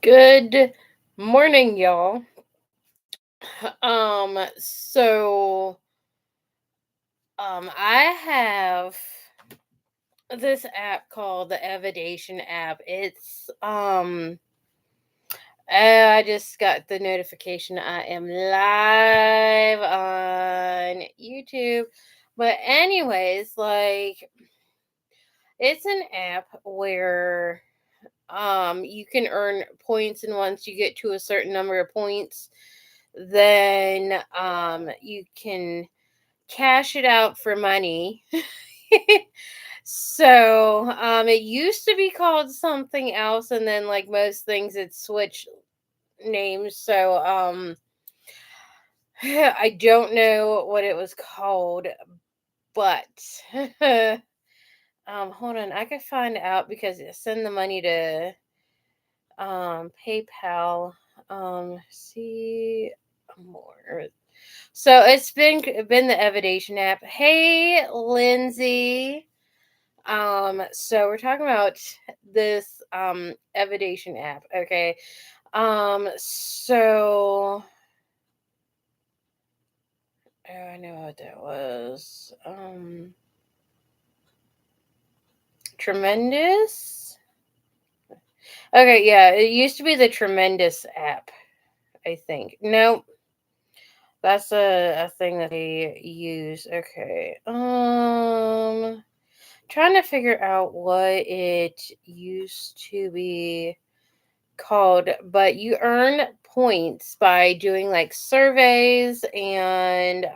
Good morning, y'all. I have this app called the Evidation app. I just got the notification I am live on YouTube. But anyways, it's an app where you can earn points, and once you get to a certain number of points, then you can cash it out for money. It used to be called something else, and then like most things, it switched names. I don't know what it was called, but hold on, I could find out because it send the money to PayPal. See more. So it's been the Evidation app. Hey, Lindsay. So we're talking about this Evidation app. Okay. So oh, I know what that was. Tremendous. Okay, yeah, it used to be the Tremendous app. I think. No, that's a thing that they use. Okay. Trying to figure out what it used to be called, but you earn points by doing like surveys and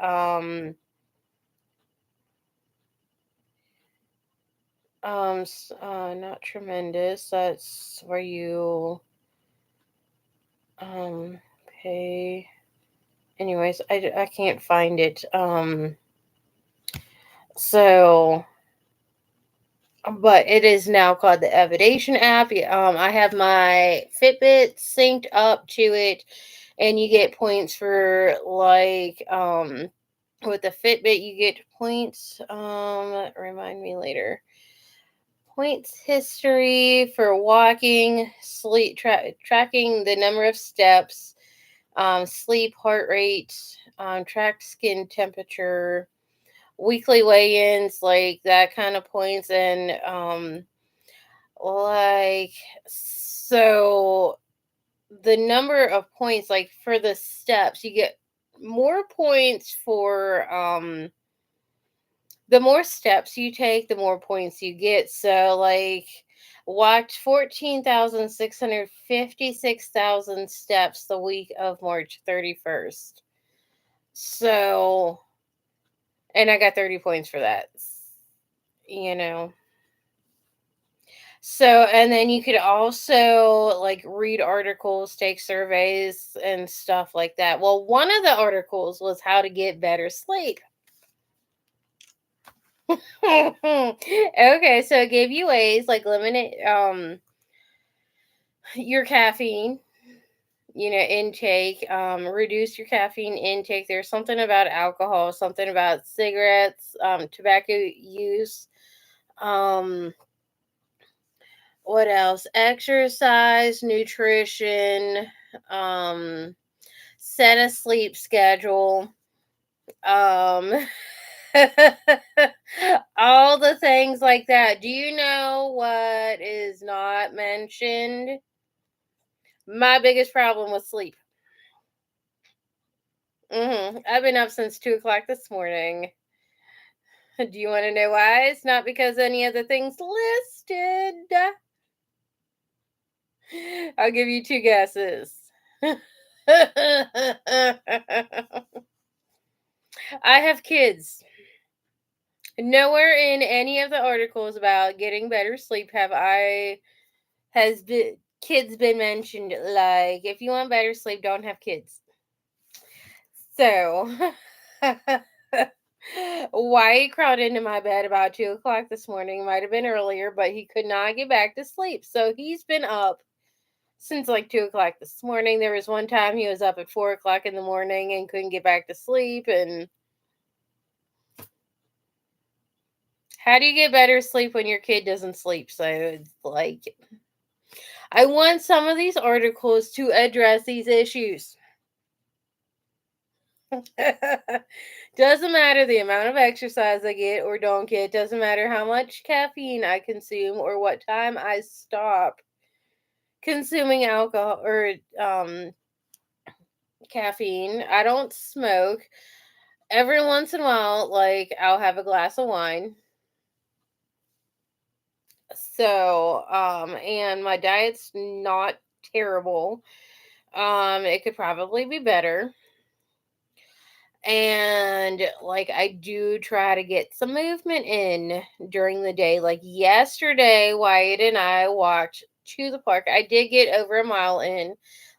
not tremendous. That's where you um pay. Anyways, I can't find it. So but it is now called the Evidation app. I have my Fitbit synced up to it, and you get points for with the Fitbit you get points. Remind me later. Points history for walking, tracking the number of steps, sleep, heart rate, tracked skin temperature, weekly weigh-ins, like that kind of points, and like so the number of points, like for the steps, you get more points for the more steps you take, the more points you get. So like walked 14,656,000 steps the week of March 31st. So and I got 30 points for that. You know. So, and then you could also like read articles, take surveys, and stuff like that. Well, one of the articles was how to get better sleep. Okay, so it gave you ways like limit your caffeine, intake, reduce your caffeine intake. There's something about alcohol, something about cigarettes, tobacco use. Um, what else? Exercise, nutrition, um, set a sleep schedule, um, all the things like that. Do you know what is not mentioned? My biggest problem with sleep. I've been up since 2 o'clock this morning. Do you want to know why? It's not because any of the things listed. I'll give you two guesses. I have kids. Nowhere in any of the articles about getting better sleep has been kids been mentioned. Like, if you want better sleep, don't have kids. So, White crawled into my bed about 2 o'clock this morning. Might have been earlier, but he could not get back to sleep. So he's been up since like 2 o'clock this morning. There was one time he was up at 4 o'clock in the morning and couldn't get back to sleep. And how do you get better sleep when your kid doesn't sleep? So it's like I want some of these articles to address these issues. Doesn't matter the amount of exercise I get or don't get. Doesn't matter how much caffeine I consume or what time I stop consuming alcohol or caffeine. I don't smoke. Every once in a while, like, I'll have a glass of wine. So, and my diet's not terrible. It could probably be better. And like, I do try to get some movement in during the day. Like yesterday, Wyatt and I walked to the park. I did get over a mile in,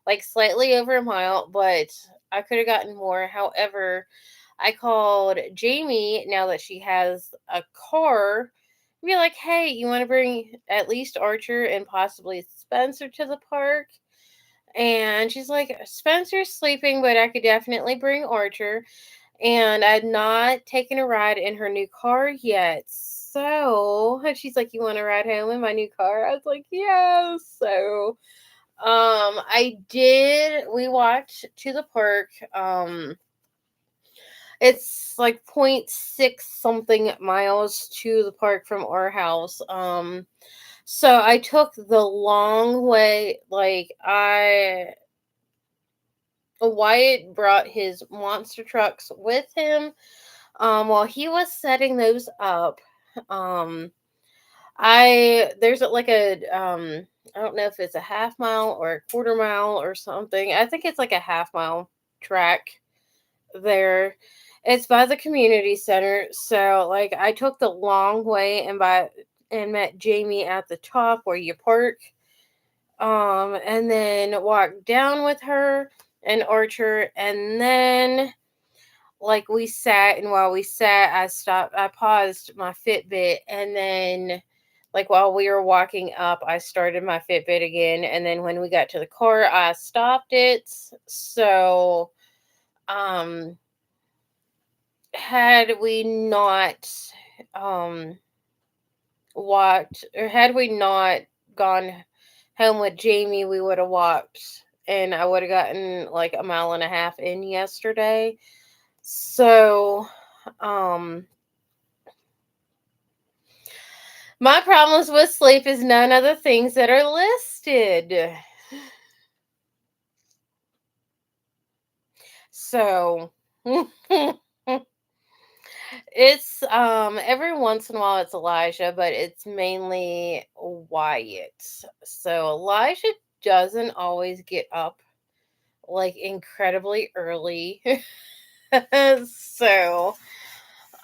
like slightly over a mile, but I could have gotten more. However, I called Jamie now that she has a car. Be like, hey, you want to bring at least Archer and possibly Spencer to the park? And she's like, Spencer's sleeping, but I could definitely bring Archer. And I'd not taken a ride in her new car yet. So and she's like, you want to ride home in my new car? I was like, yes. So I did. We walked to the park. It's like 0.6 something miles to the park from our house. So I took the long way. Wyatt brought his monster trucks with him. While he was setting those up, um, there's like I don't know if it's a half mile or a quarter mile or something. I think it's like a half mile track there. It's by the community center. So like I took the long way and met Jamie at the top where you park. And then walked down with her and Archer, and then like we sat, and while we sat, I paused my Fitbit, and then like while we were walking up, I started my Fitbit again, and then when we got to the car, I stopped it. So um had we not um walked, or had we not gone home with Jamie, we would have walked, and I would have gotten like a mile and a half in yesterday. So um my problems with sleep is none of the things that are listed. So it's every once in a while it's Elijah, but it's mainly Wyatt. So Elijah doesn't always get up like incredibly early. So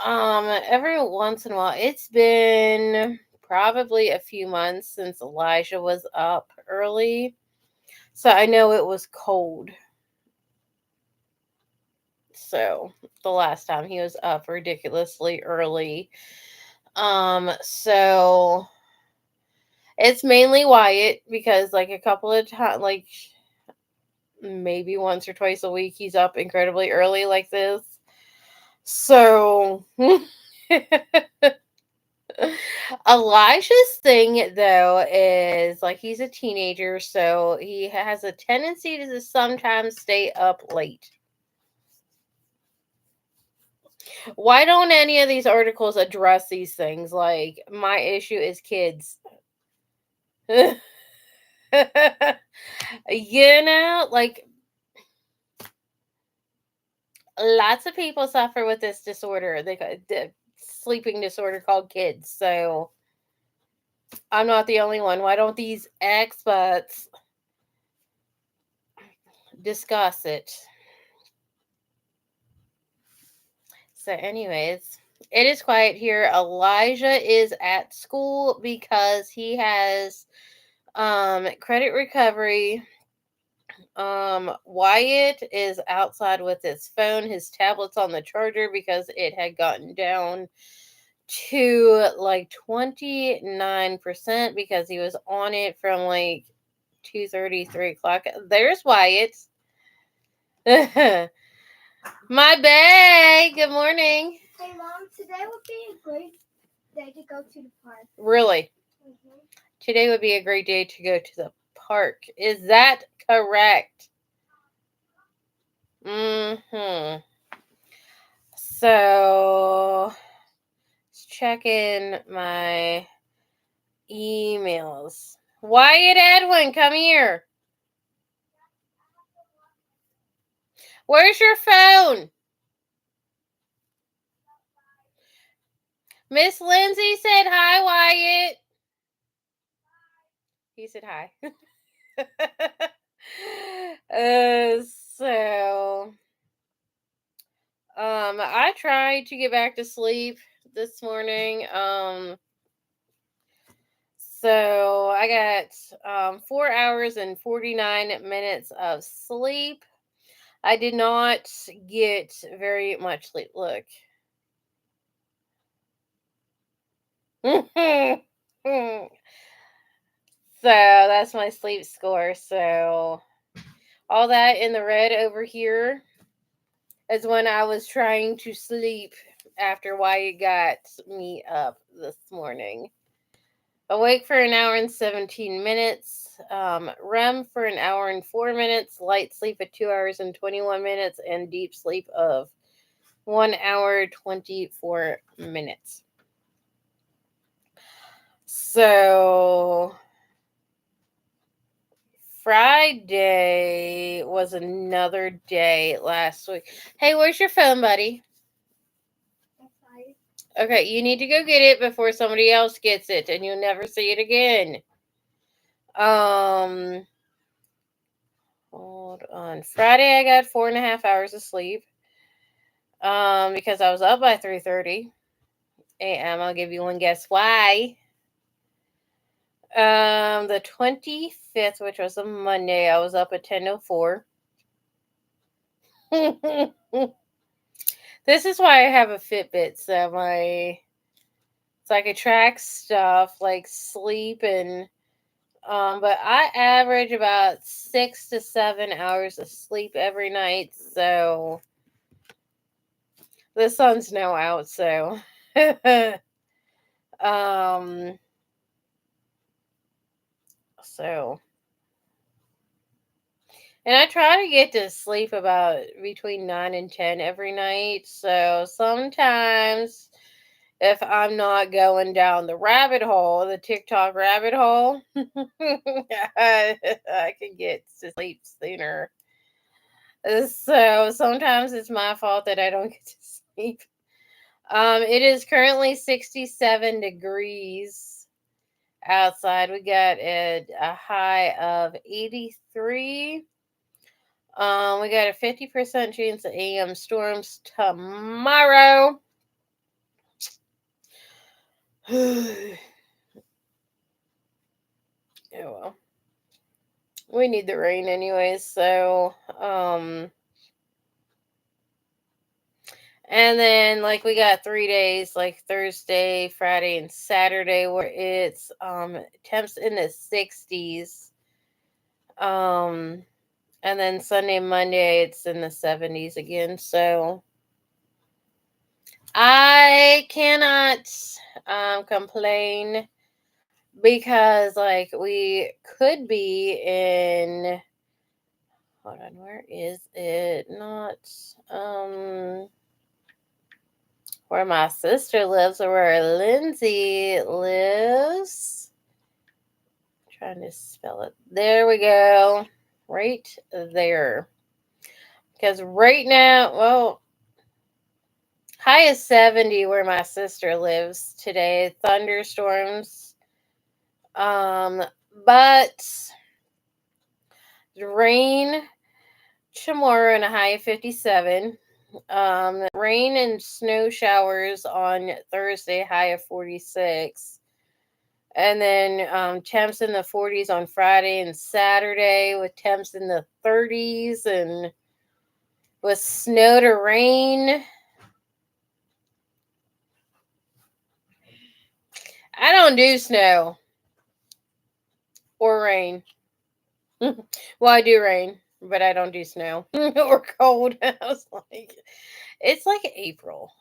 every once in a while, it's been probably a few months since Elijah was up early. So I know it was cold. So the last time he was up ridiculously early. So it's mainly Wyatt because like a couple of times, like maybe once or twice a week, he's up incredibly early like this. So Elijah's thing though is like he's a teenager, so he has a tendency to sometimes stay up late. Why don't any of these articles address these things? Like, my issue is kids. Like, lots of people suffer with this disorder. The sleeping disorder called kids. So I'm not the only one. Why don't these experts discuss it? So, anyways, it is quiet here. Elijah is at school because he has credit recovery. Wyatt is outside with his phone. His tablet's on the charger because it had gotten down to like 29% because he was on it from like 2:30, 3 o'clock. There's Wyatt. My bae. Good morning. Hey, Mom, today would be a great day to go to the park. Really? Mm-hmm. Today would be a great day to go to the park. Is that correct? Mm-hmm. So, let's check in my emails. Wyatt Edwin, come here. Where's your phone? Miss Lindsay said hi, Wyatt. He said hi. So, I tried to get back to sleep this morning. So I got 4 hours and 49 minutes of sleep. I did not get very much sleep. Look. So that's my sleep score. So all that in the red over here is when I was trying to sleep after Wyatt got me up this morning. Awake for an hour and 17 minutes. REM for an hour and 4 minutes. Light sleep at 2 hours and 21 minutes. And deep sleep of 1 hour 24 minutes. So Friday was another day last week. Hey, where's your phone, buddy? Okay, you need to go get it before somebody else gets it, and you'll never see it again. Hold on. Friday, I got 4.5 hours of sleep. Because I was up by 3:30 a.m. I'll give you one guess why. The 25th, which was a Monday, I was up at 10:04. This is why I have a Fitbit, so it's like it tracks stuff like sleep and but I average about 6 to 7 hours of sleep every night, so the sun's now out, so so and I try to get to sleep about between 9 and 10 every night. So sometimes if I'm not going down the rabbit hole, the TikTok rabbit hole, I can get to sleep sooner. So sometimes it's my fault that I don't get to sleep. It is currently 67 degrees outside. We got a high of 83. We got a 50% chance of AM storms tomorrow. Oh well. We need the rain anyways, so and then like we got 3 days, like Thursday, Friday, and Saturday, where it's temps in the 60s. And then Sunday, Monday, it's in the 70s again. So I cannot complain because like we could be in, hold on, where is it? Not where my sister lives or where Lindsay lives. I'm trying to spell it. There we go. Right there. Because right now, well, high is 70 where my sister lives today. Thunderstorms. But rain tomorrow and a high of 57. Rain and snow showers on Thursday, high of 46. And then temps in the 40s on Friday and Saturday with temps in the 30s and with snow to rain. I don't do snow or rain. Well, I do rain, but I don't do snow or cold. I was like, it's like April.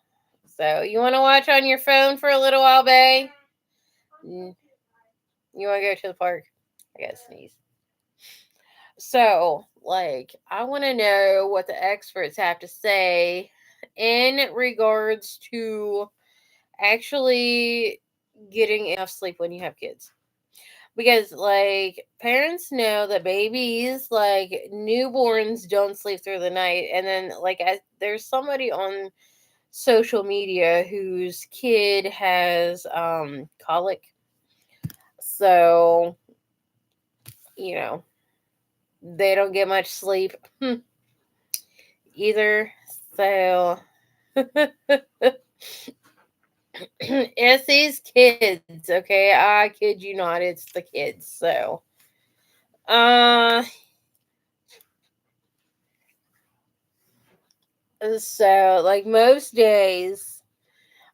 So you want to watch on your phone for a little while, babe? You want to go to the park? I gotta sneeze. So, like, I want to know what the experts have to say in regards to actually getting enough sleep when you have kids. Because, like, parents know that babies, like, newborns don't sleep through the night. And then, like, there's somebody on social media whose kid has colic. So, you know, they don't get much sleep either. So, it's these kids, okay? I kid you not, it's the kids. Uh, so like most days,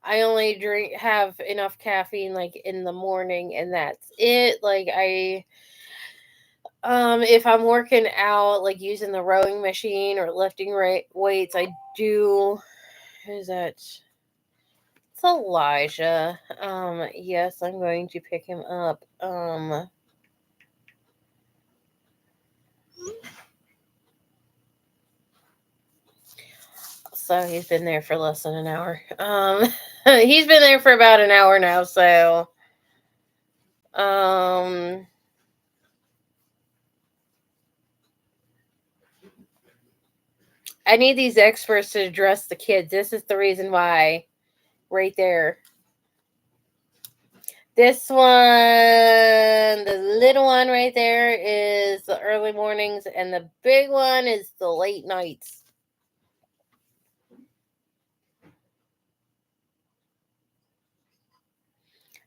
I only have enough caffeine like in the morning, and that's it. Like if I'm working out, like using the rowing machine or lifting weights, I do. Who's that? It's Elijah. Yes, I'm going to pick him up. So he's been there for less than an hour. He's been there for about an hour now. So, um, I need these experts to address the kids. This is the reason why, right there. This one, the little one right there, is the early mornings, and the big one is the late nights.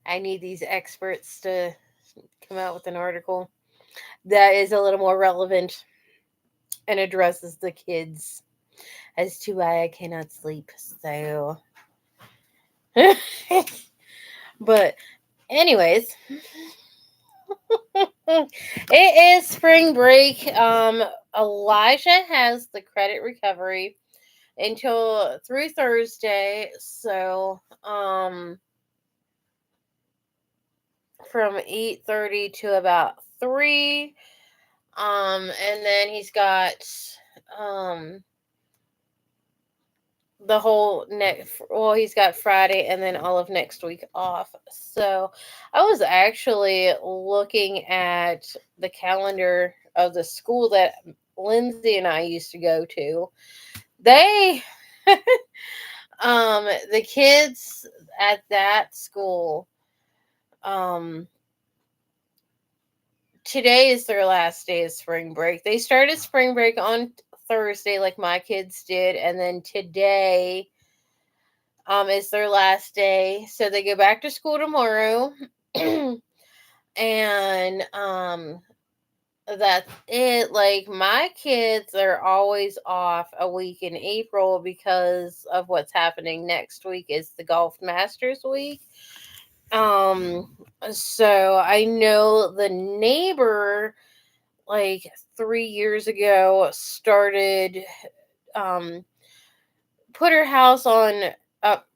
I need these experts to come out with an article that is a little more relevant and addresses the kids as to why I cannot sleep. So, but, anyways, it is spring break. Elijah has the credit recovery until through Thursday. So, from 8:30 to about 3. And then he's got um the whole next, well, he's got Friday and then all of next week off. So I was actually looking at the calendar of the school that Lindsay and I used to go to. They the kids at that school, um today is their last day of spring break. They started spring break on Thursday like my kids did, and then today is their last day. So they go back to school tomorrow. And that's it. Like my kids are always off a week in April because of what's happening next week is the Golf Masters week. Um so I know the neighbor like 3 years ago started um put her house up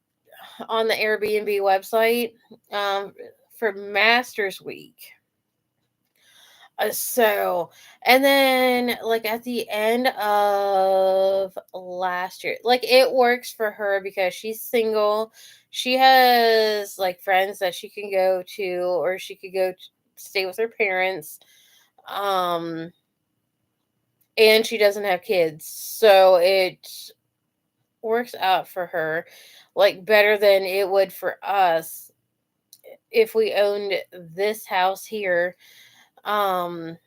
on the Airbnb website um for Masters Week. So, and then like at the end of last year, like it works for her because she's single. She has like friends that she can go to, or she could go stay with her parents. Um, and she doesn't have kids. So it works out for her like better than it would for us if we owned this house here. Um,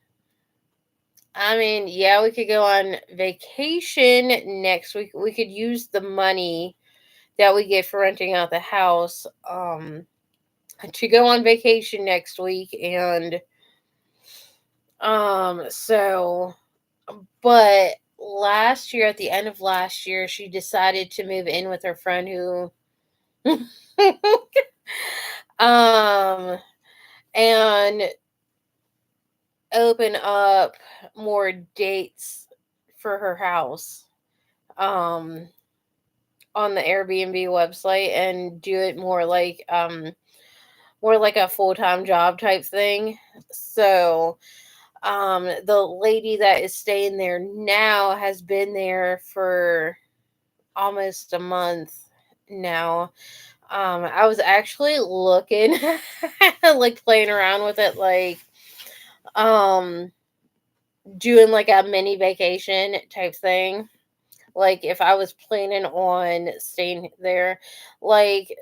I mean, yeah, we could go on vacation next week. We could use the money that we get for renting out the house to go on vacation next week, and so but last year, at the end of last year, she decided to move in with her friend who um and open up more dates for her house um on the Airbnb website and do it more like more like a full-time job type thing. So the lady that is staying there now has been there for almost a month now. I was actually looking like playing around with it, like um doing like a mini vacation type thing. Like if I was planning on staying there, like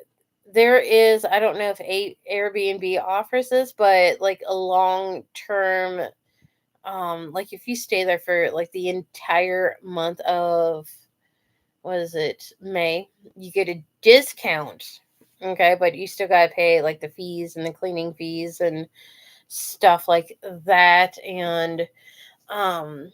there is, I don't know if Airbnb offers this, but like a long term, like if you stay there for like the entire month of, what is it, May, you get a discount. Okay, but you still gotta pay like the fees and the cleaning fees and stuff like that. And um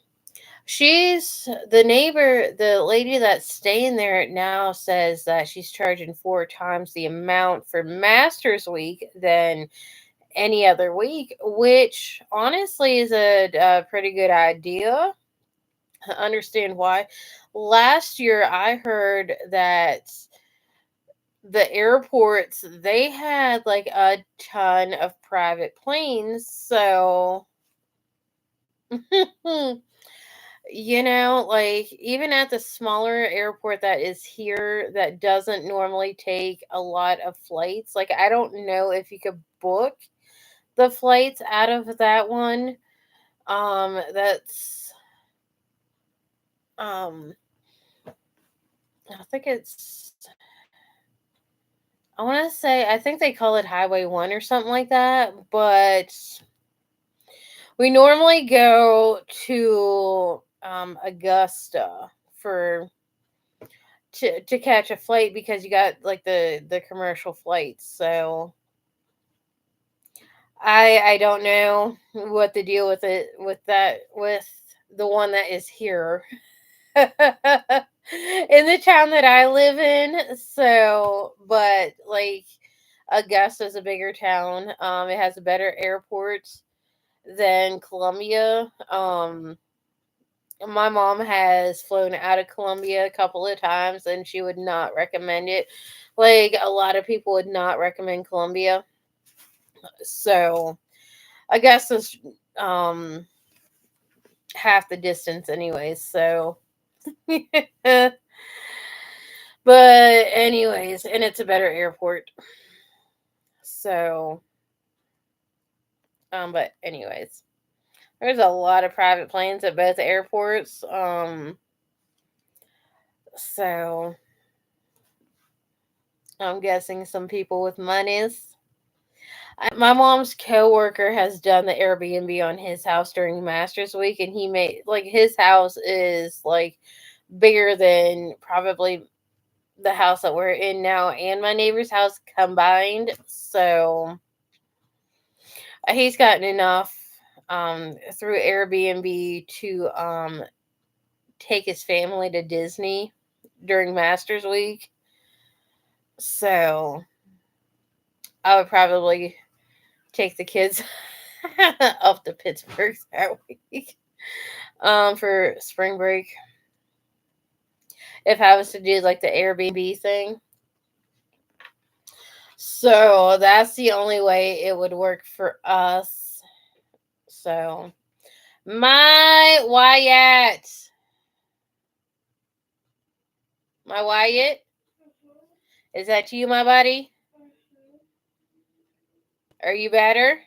she's the neighbor, the lady that's staying there now says that she's charging 4 times the amount for Masters Week than any other week, which honestly is a pretty good idea. I understand why. Last year, I heard that the airports, they had like a ton of private planes, so like even at the smaller airport that is here that doesn't normally take a lot of flights, like I don't know if you could book the flights out of that one. That's um I think it's, I want to say, I think they call it Highway 1 or something like that, but we normally go to Augusta for to catch a flight because you got like the commercial flights. So I don't know what the deal with it with that with the one that is here in the town that I live in. So, but like Augusta's a bigger town. It has a better airport than Columbia. My mom has flown out of Columbia a couple of times and she would not recommend it. Like a lot of people would not recommend Columbia. So I guess it's um half the distance anyways. So but anyways, and it's a better airport. So but anyways, there's a lot of private planes at both airports. So I'm guessing some people with monies. My mom's coworker has done the Airbnb on his house during Masters Week, and he made like his house is like bigger than probably the house that we're in now and my neighbor's house combined. So he's gotten enough through Airbnb to take his family to Disney during Masters Week. So I would probably take the kids up to Pittsburgh that week for spring break. If I was to do like the Airbnb thing. So that's the only way it would work for us. So my Wyatt. My Wyatt. Is that you, my buddy? Are you better?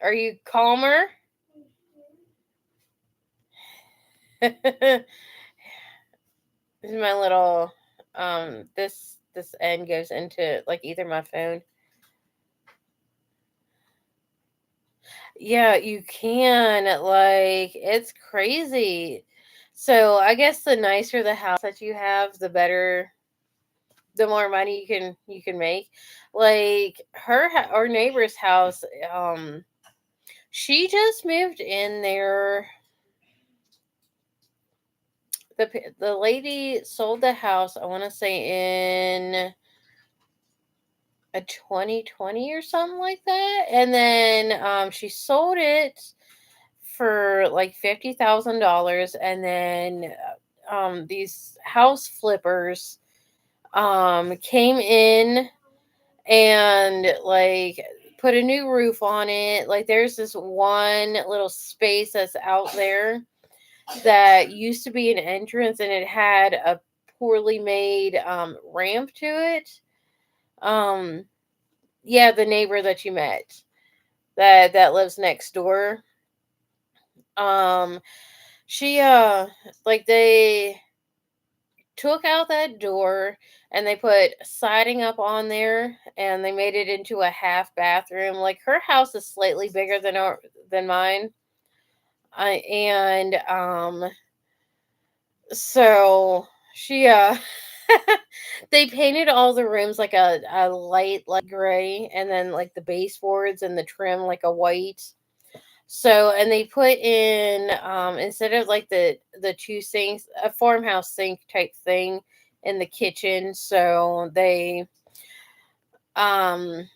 Are you calmer? This is my little this end goes into like either my phone. Yeah, you can. Like it's crazy. So I guess the nicer the house that you have, the better, the more money you can make. Like our neighbor's house, she just moved in there. The lady sold the house, I want to say in a 2020 or something like that, and then she sold it for like $50,000, and then these house flippers came in and like put a new roof on it. Like there's this one little space that's out there that used to be an entrance, and it had a poorly made ramp to it. Um yeah, the neighbor that you met that lives next door. Um she like they took out that door and they put siding up on there and they made it into a half bathroom. Like her house is slightly bigger than mine. And so she they painted all the rooms like a light like gray, and then like the baseboards and the trim like a white. So, and they put in instead of like the two sinks, a farmhouse sink type thing in the kitchen. So they um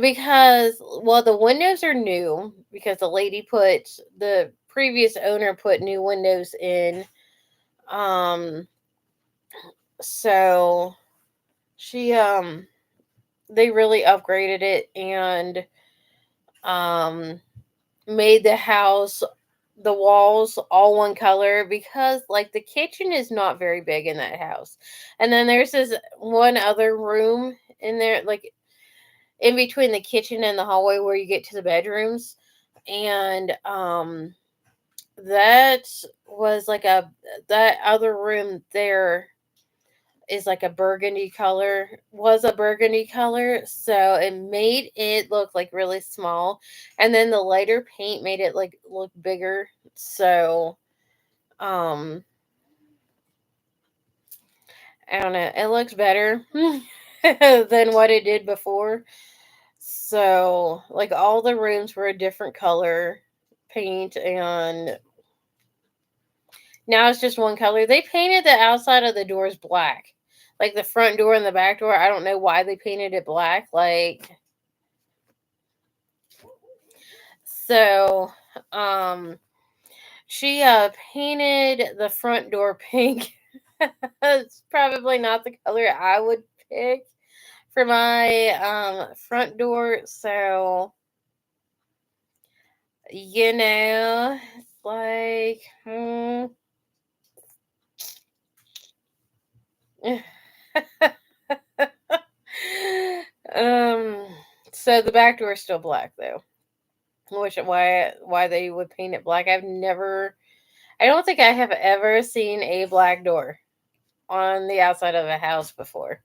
because well the windows are new because the previous owner put new windows in. Um so she they really upgraded it and um made the house, the walls all one color, because like the kitchen is not very big in that house. And then there's this one other room in there, like in between the kitchen and the hallway where you get to the bedrooms. And that was like a that other room there is like a burgundy color, was a burgundy color, so it made it look like really small, and then the lighter paint made it like look bigger. So um I don't know, it looks better than what it did before. So like all the rooms were a different color paint, and now it's just one color. They painted the outside of the doors black, like the front door and the back door. I don't know why they painted it black. Like so, um, she painted the front door pink. It's probably not the color I would pick for my front door. So it's like um. So the back door is still black though. Which why they would paint it black? I don't think I have ever seen a black door on the outside of a house before.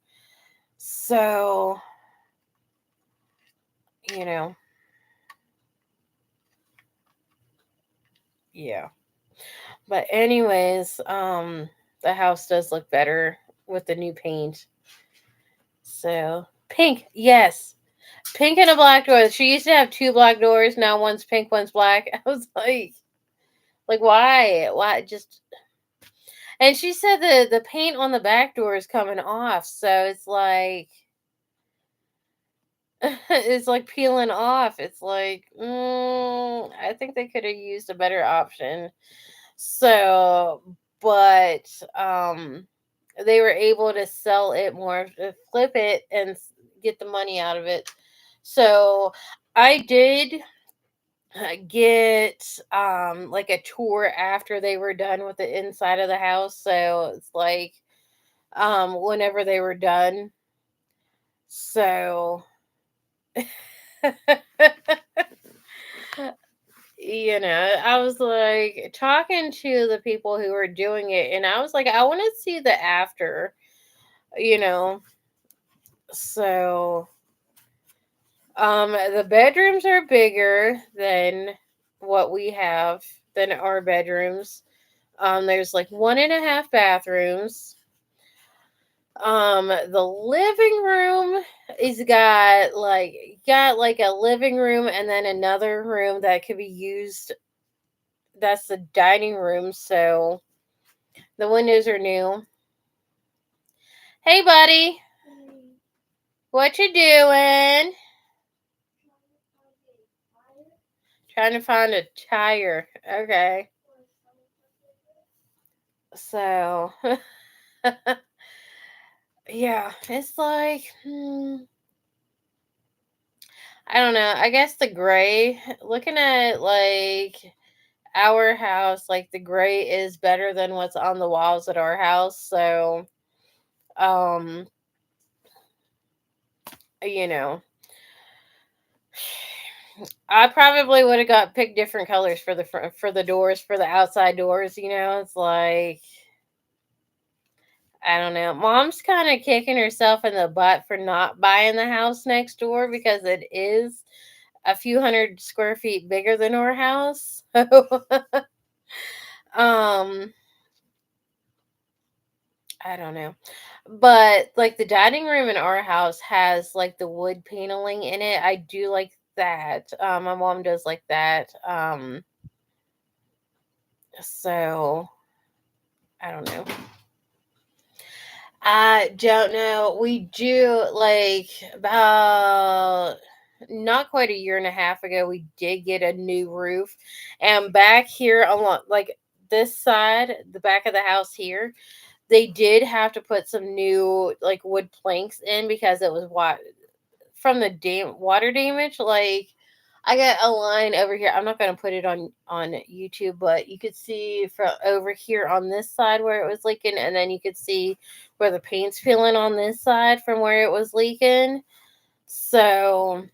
So, you know, yeah. But anyways, the house does look better with the new paint. So, pink, yes. Pink and a black door. She used to have two black doors, now one's pink, one's black. I was like why? Why just and she said the paint on the back door is coming off, so it's like it's like peeling off. It's like, I think they could have used a better option. So, but they were able to sell it more, flip it, and get the money out of it. So, I did get like a tour after they were done with the inside of the house. So it's like whenever they were done. So I was like talking to the people who were doing it, and I was like, I want to see the after, you know. So, the bedrooms are bigger than what we have, than our bedrooms. There's like one and a half bathrooms. The living room is got like a living room and then another room that could be used. That's the dining room, so the windows are new. Hey, buddy, what you doing? Trying to find a tire. Okay, so yeah, it's like I don't know. I guess the gray, looking at like our house, like the gray is better than what's on the walls at our house. So, um, you know, I probably would have got picked different colors for the for the doors, for the outside doors. It's like I don't know. Mom's kind of kicking herself in the butt for not buying the house next door because it is a few hundred square feet bigger than our house. So, um, I don't know. But like the dining room in our house has like the wood paneling in it. I do like that. My mom does like that. So I don't know. I don't know. We do like about not quite a year and a half ago. We did get a new roof, and back here on like this side, the back of the house here, they did have to put some new like wood planks in because it was what from the water damage. Like I got a line over here. I'm not going to put it on YouTube, but you could see from over here on this side where it was leaking, and then you could see where the paint's peeling on this side from where it was leaking. So,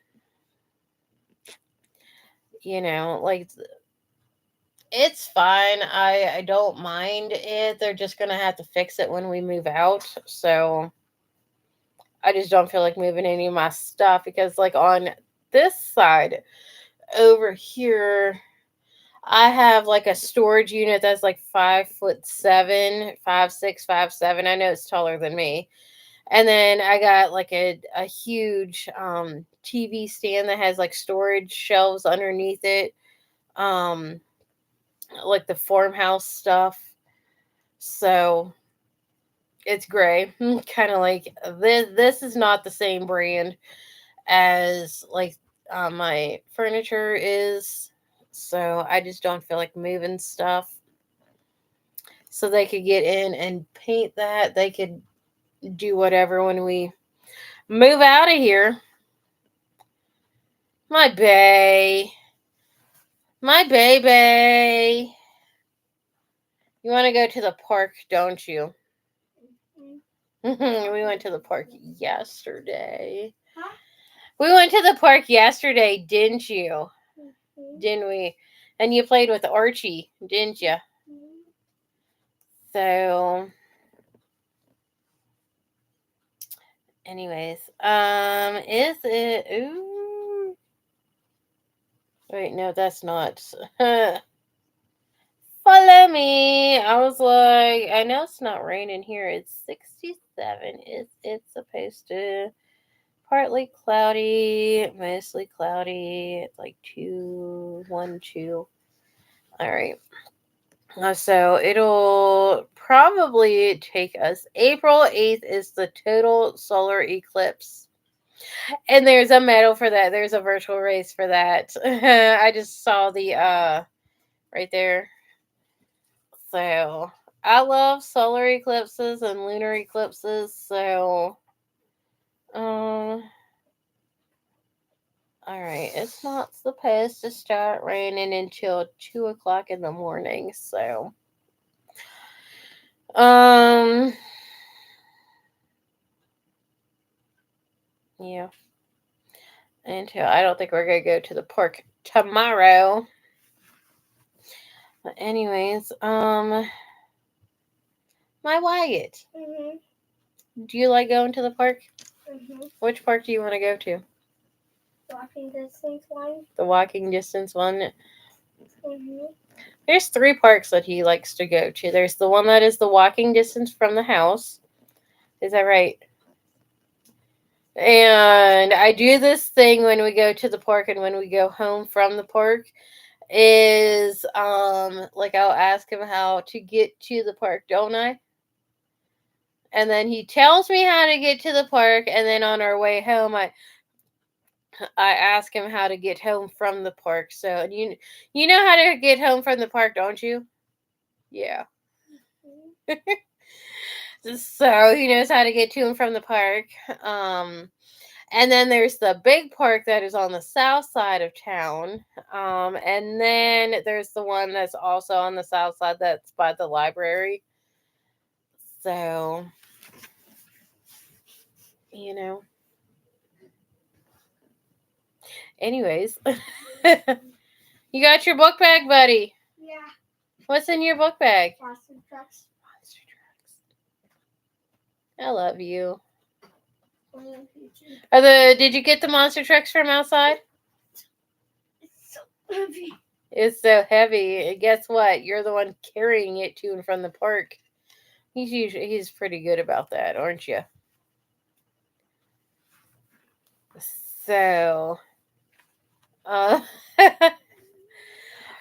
like it's fine. I don't mind it. They're just going to have to fix it when we move out. So, I just don't feel like moving any of my stuff because like on this side over here I have like a storage unit that's like 5'7", 5'6", 5'7". I know it's taller than me. And then I got like a huge TV stand that has like storage shelves underneath it. Um like the farmhouse stuff. So it's gray. Kind of like this is not the same brand as like my furniture is. So I just don't feel like moving stuff. So they could get in and paint that. They could do whatever when we move out of here. My bae. My baby. You want to go to the park, don't you? We went to the park yesterday. Huh? We went to the park yesterday, didn't you? Didn't we? And you played with Archie, didn't you? So, anyways, is it? Ooh. Wait, no, that's not. Follow me. I was like, I know it's not raining here. It's 67. It's supposed to partly cloudy, mostly cloudy. It's like 212. All right. So it'll probably take us. April 8th is the total solar eclipse. And there's a medal for that. There's a virtual race for that. I just saw the right there. So I love solar eclipses and lunar eclipses. So all right, it's not supposed to start raining until 2 o'clock in the morning. So yeah. Until I don't think we're gonna go to the park tomorrow. But anyways, my Wyatt. Do you like going to the park? Which park do you want to go to? Walking distance one. The walking distance one. There's 3 parks that he likes to go to. There's the one that is the walking distance from the house. Is that right? And I do this thing when we go to the park and when we go home from the park is like I'll ask him how to get to the park, don't I? And then he tells me how to get to the park, and then on our way home I ask him how to get home from the park. So you know how to get home from the park, don't you? Yeah. So he knows how to get to and from the park. And then there's the big park that is on the south side of town. And then there's the one that's also on the south side that's by the library. So, you know. Anyways, you got your book bag, buddy. Yeah. What's in your book bag? Monster trucks. Monster trucks. I love you. Did you get the monster trucks from outside? It's so heavy. It's so heavy. And guess what? You're the one carrying it to and from the park. He's pretty good about that, aren't you? So,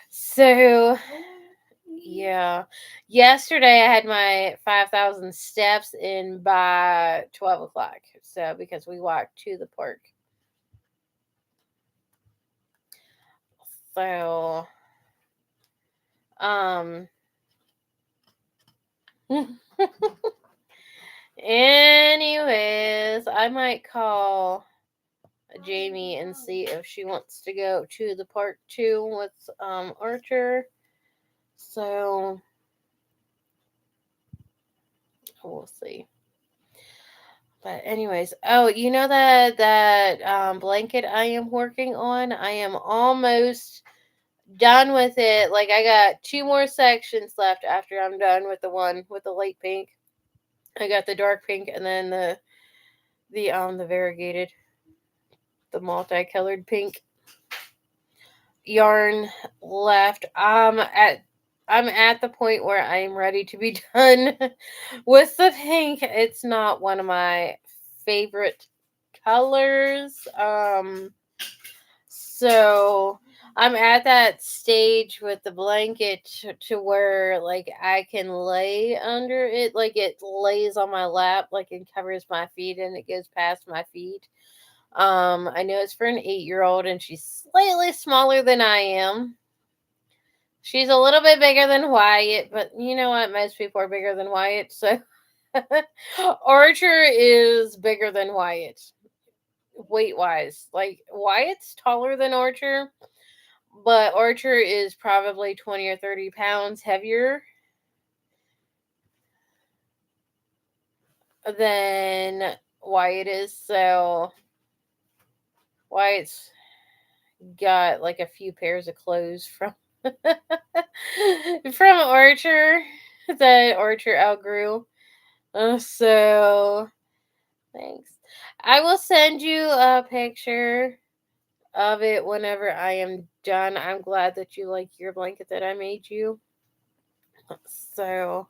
so yeah. Yesterday I had my 5,000 steps in by 12 o'clock. So because we walked to the park. So, anyways, I might call Jamie and see if she wants to go to the park too with Archer. So we'll see. But anyways, oh, you know that blanket I am working on? I am almost done with it. Like I got 2 more sections left after I'm done with the one with the light pink. I got the dark pink and then the variegated, the multicolored pink yarn left. I'm at the point where I'm ready to be done with the pink. It's not one of my favorite colors. So I'm at that stage with the blanket to where like I can lay under it, like it lays on my lap, like it covers my feet and it goes past my feet. I know it's for an 8-year-old and she's slightly smaller than I am. She's a little bit bigger than Wyatt, but you know what? Most people are bigger than Wyatt, so Archer is bigger than Wyatt. Weight wise. Like Wyatt's taller than Archer, but Archer is probably 20 or 30 pounds heavier than Wyatt is. So Wyatt's got like a few pairs of clothes from from Archer that Archer outgrew. So thanks. I will send you a picture of it whenever I am done. I'm glad that you like your blanket that I made you. So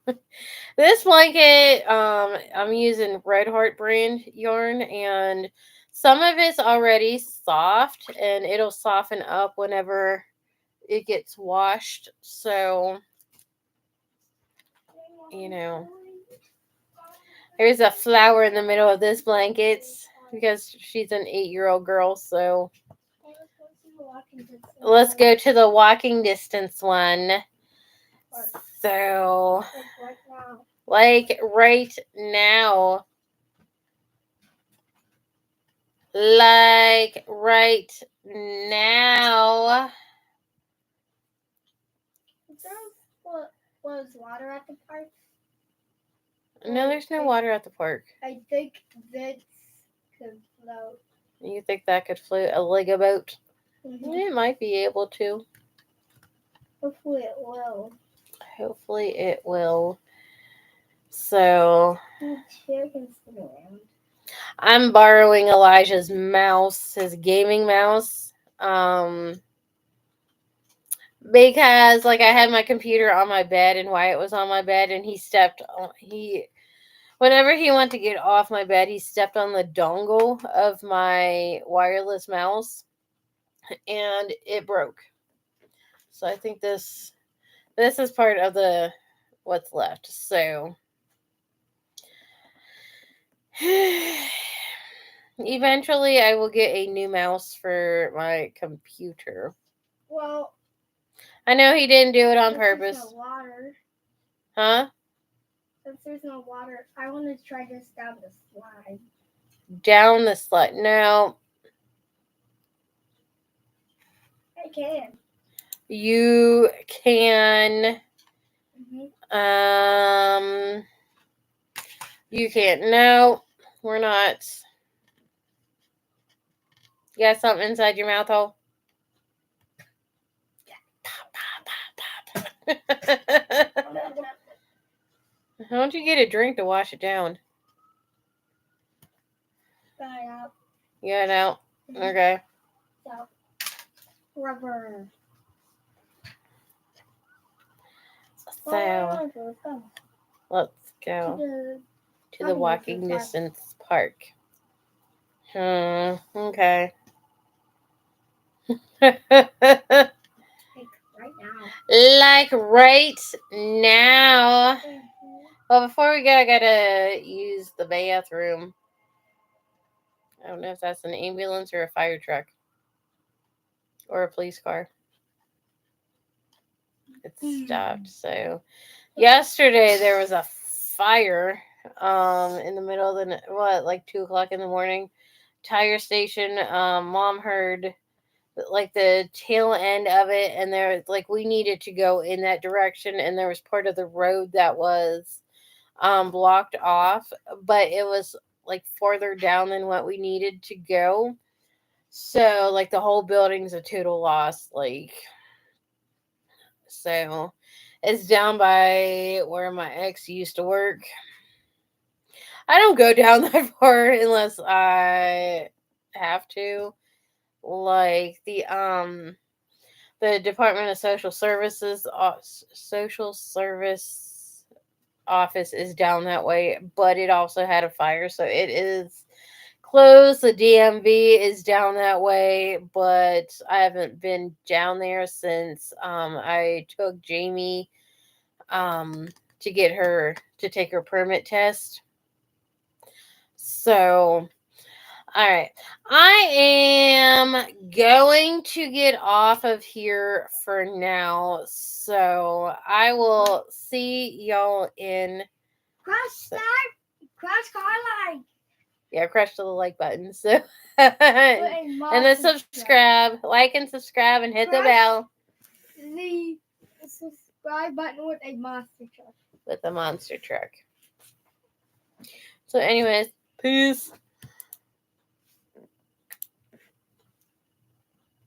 this blanket, I'm using Red Heart brand yarn, and some of it's already soft, and it'll soften up whenever it gets washed. So, you know, there's a flower in the middle of this blanket because she's an 8-year-old girl. So let's go to the walking distance one. So, like right now. Like right now. Was water at the park? No, there's no water at the park. I think this could float. You think that could float a Lego boat? Mm-hmm. It might be able to. Hopefully it will. Hopefully it will. So I'm borrowing Elijah's mouse, his gaming mouse. Because like I had my computer on my bed and Wyatt was on my bed and whenever he went to get off my bed, he stepped on the dongle of my wireless mouse and it broke. So I think this is part of the what's left. So eventually I will get a new mouse for my computer. Well, I know he didn't do it on purpose. There's no water. Huh? If there's no water, I want to try this down the slide. down the slide. No, I can. you can. Mhm. You can't. No, we're not. You got something inside your mouth hole? Why don't you get a drink to wash it down? Got it out. You got it out? Mhm. Okay. So, rubber. So, Let's go. let's To go the to the walking distance park. Okay. Like right Like right now. now. Mhm. Well, before we go, I gotta use the bathroom. I don't know if that's an ambulance or a fire truck or a police car. It stopped. So yesterday there was a fire in the middle of the like 2 o'clock in the morning. Tire station. Mom heard like the tail end of it, and there like we needed to go in that direction, and there was part of the road that was blocked off, but it was like farther down than what we needed to go. So like the whole building's a total loss. Like so, it's down by where my ex used to work. I don't go down that far unless I have to. Like the Department of Social Service office is down that way, but it also had a fire, so it is closed. The DMV is down that way, but I haven't been down there since I took Jamie to get her to take her permit test. So, all right. I am going to get off of here for now. So, I will see y'all in. Crush car like. Yeah, crush the like button. So, and then subscribe, like and subscribe, and hit the bell. The subscribe button with a monster truck. With the monster truck. So, anyways, peace.